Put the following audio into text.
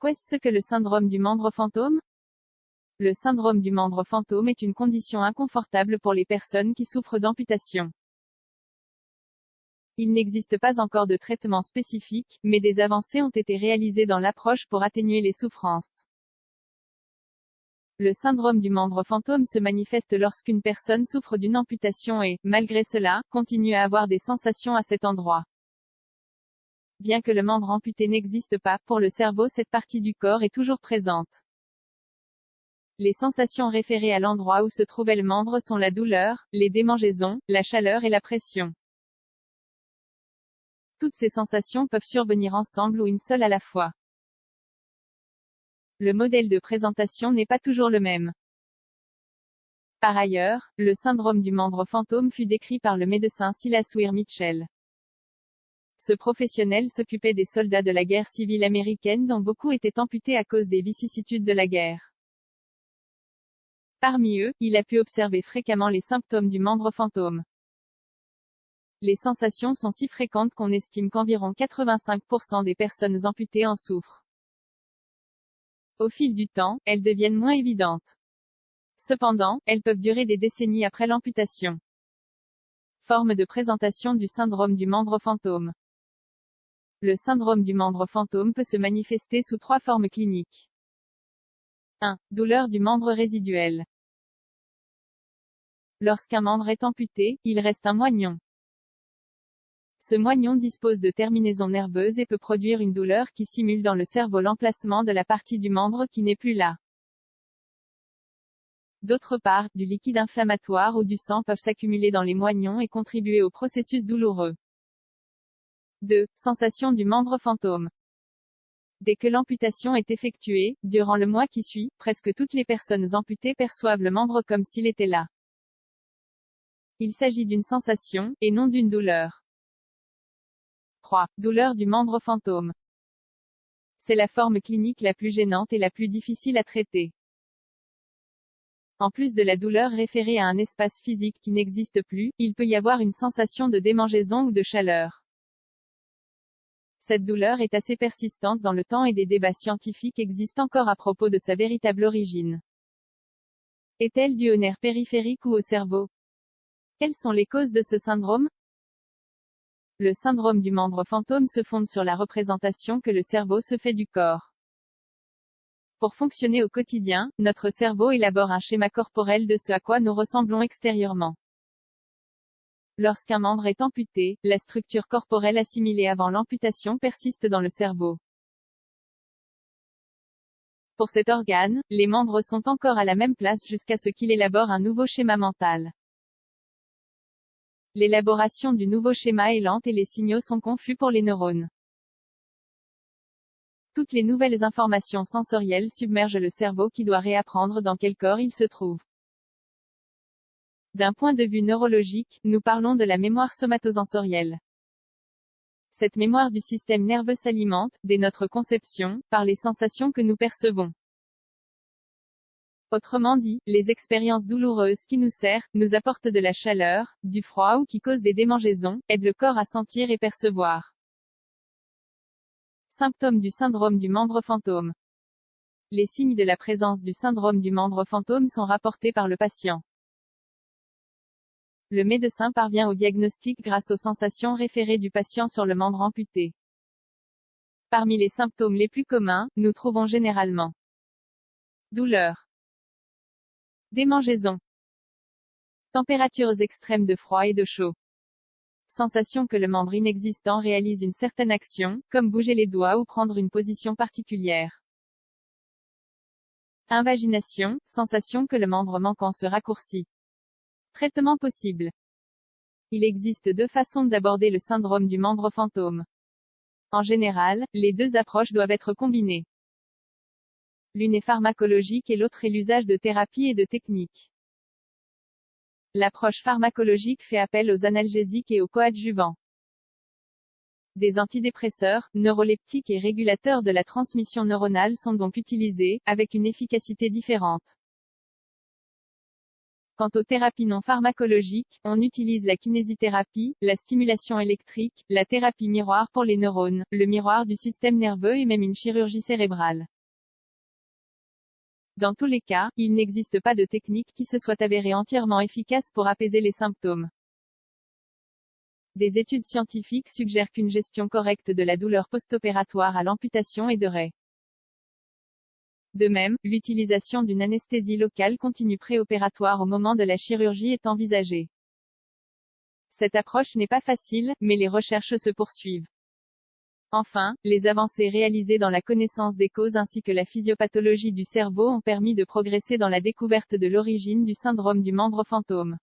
Qu'est ce que le syndrome du membre fantôme? Le syndrome du membre fantôme est une condition inconfortable pour les personnes qui souffrent d'amputation. Il n'existe pas encore de traitement spécifique, mais des avancées ont été réalisées dans l'approche pour atténuer les souffrances. Le syndrome du membre fantôme se manifeste lorsqu'une personne souffre d'une amputation et, malgré cela, continue à avoir des sensations à cet endroit. Bien que le membre amputé n'existe pas, pour le cerveau cette partie du corps est toujours présente. Les sensations référées à l'endroit où se trouvait le membre sont la douleur, les démangeaisons, la chaleur et la pression. Toutes ces sensations peuvent survenir ensemble ou une seule à la fois. Le modèle de présentation n'est pas toujours le même. Par ailleurs, le syndrome du membre fantôme fut décrit par le médecin Silas Weir Mitchell. Ce professionnel s'occupait des soldats de la guerre civile américaine dont beaucoup étaient amputés à cause des vicissitudes de la guerre. Parmi eux, il a pu observer fréquemment les symptômes du membre fantôme. Les sensations sont si fréquentes qu'on estime qu'environ 85% des personnes amputées en souffrent. Au fil du temps, elles deviennent moins évidentes. Cependant, elles peuvent durer des décennies après l'amputation. Forme de présentation du syndrome du membre fantôme. Le syndrome du membre fantôme peut se manifester sous 3 formes cliniques. 1. Douleur du membre résiduel. Lorsqu'un membre est amputé, il reste un moignon. Ce moignon dispose de terminaisons nerveuses et peut produire une douleur qui simule dans le cerveau l'emplacement de la partie du membre qui n'est plus là. D'autre part, du liquide inflammatoire ou du sang peuvent s'accumuler dans les moignons et contribuer au processus douloureux. 2. Sensation du membre fantôme. Dès que l'amputation est effectuée, durant le mois qui suit, presque toutes les personnes amputées perçoivent le membre comme s'il était là. Il s'agit d'une sensation, et non d'une douleur. 3. Douleur du membre fantôme. C'est la forme clinique la plus gênante et la plus difficile à traiter. En plus de la douleur référée à un espace physique qui n'existe plus, il peut y avoir une sensation de démangeaison ou de chaleur. Cette douleur est assez persistante dans le temps et des débats scientifiques existent encore à propos de sa véritable origine. Est-elle due au nerf périphérique ou au cerveau? Quelles sont les causes de ce syndrome? Le syndrome du membre fantôme se fonde sur la représentation que le cerveau se fait du corps. Pour fonctionner au quotidien, notre cerveau élabore un schéma corporel de ce à quoi nous ressemblons extérieurement. Lorsqu'un membre est amputé, la structure corporelle assimilée avant l'amputation persiste dans le cerveau. Pour cet organe, les membres sont encore à la même place jusqu'à ce qu'il élabore un nouveau schéma mental. L'élaboration du nouveau schéma est lente et les signaux sont confus pour les neurones. Toutes les nouvelles informations sensorielles submergent le cerveau qui doit réapprendre dans quel corps il se trouve. D'un point de vue neurologique, nous parlons de la mémoire somatosensorielle. Cette mémoire du système nerveux s'alimente, dès notre conception, par les sensations que nous percevons. Autrement dit, les expériences douloureuses qui nous serrent, nous apportent de la chaleur, du froid ou qui causent des démangeaisons, aident le corps à sentir et percevoir. Symptômes du syndrome du membre fantôme. Les signes de la présence du syndrome du membre fantôme sont rapportés par le patient. Le médecin parvient au diagnostic grâce aux sensations référées du patient sur le membre amputé. Parmi les symptômes les plus communs, nous trouvons généralement douleur, démangeaison, températures extrêmes de froid et de chaud, sensation que le membre inexistant réalise une certaine action, comme bouger les doigts ou prendre une position particulière. Invagination, sensation que le membre manquant se raccourcit. Traitement possible. Il existe 2 façons d'aborder le syndrome du membre fantôme. En général, les 2 approches doivent être combinées. L'une est pharmacologique et l'autre est l'usage de thérapies et de techniques. L'approche pharmacologique fait appel aux analgésiques et aux coadjuvants. Des antidépresseurs, neuroleptiques et régulateurs de la transmission neuronale sont donc utilisés, avec une efficacité différente. Quant aux thérapies non pharmacologiques, on utilise la kinésithérapie, la stimulation électrique, la thérapie miroir pour les neurones, le miroir du système nerveux et même une chirurgie cérébrale. Dans tous les cas, il n'existe pas de technique qui se soit avérée entièrement efficace pour apaiser les symptômes. Des études scientifiques suggèrent qu'une gestion correcte de la douleur post-opératoire à l'amputation aiderait. De même, l'utilisation d'une anesthésie locale continue préopératoire au moment de la chirurgie est envisagée. Cette approche n'est pas facile, mais les recherches se poursuivent. Enfin, les avancées réalisées dans la connaissance des causes ainsi que la physiopathologie du cerveau ont permis de progresser dans la découverte de l'origine du syndrome du membre fantôme.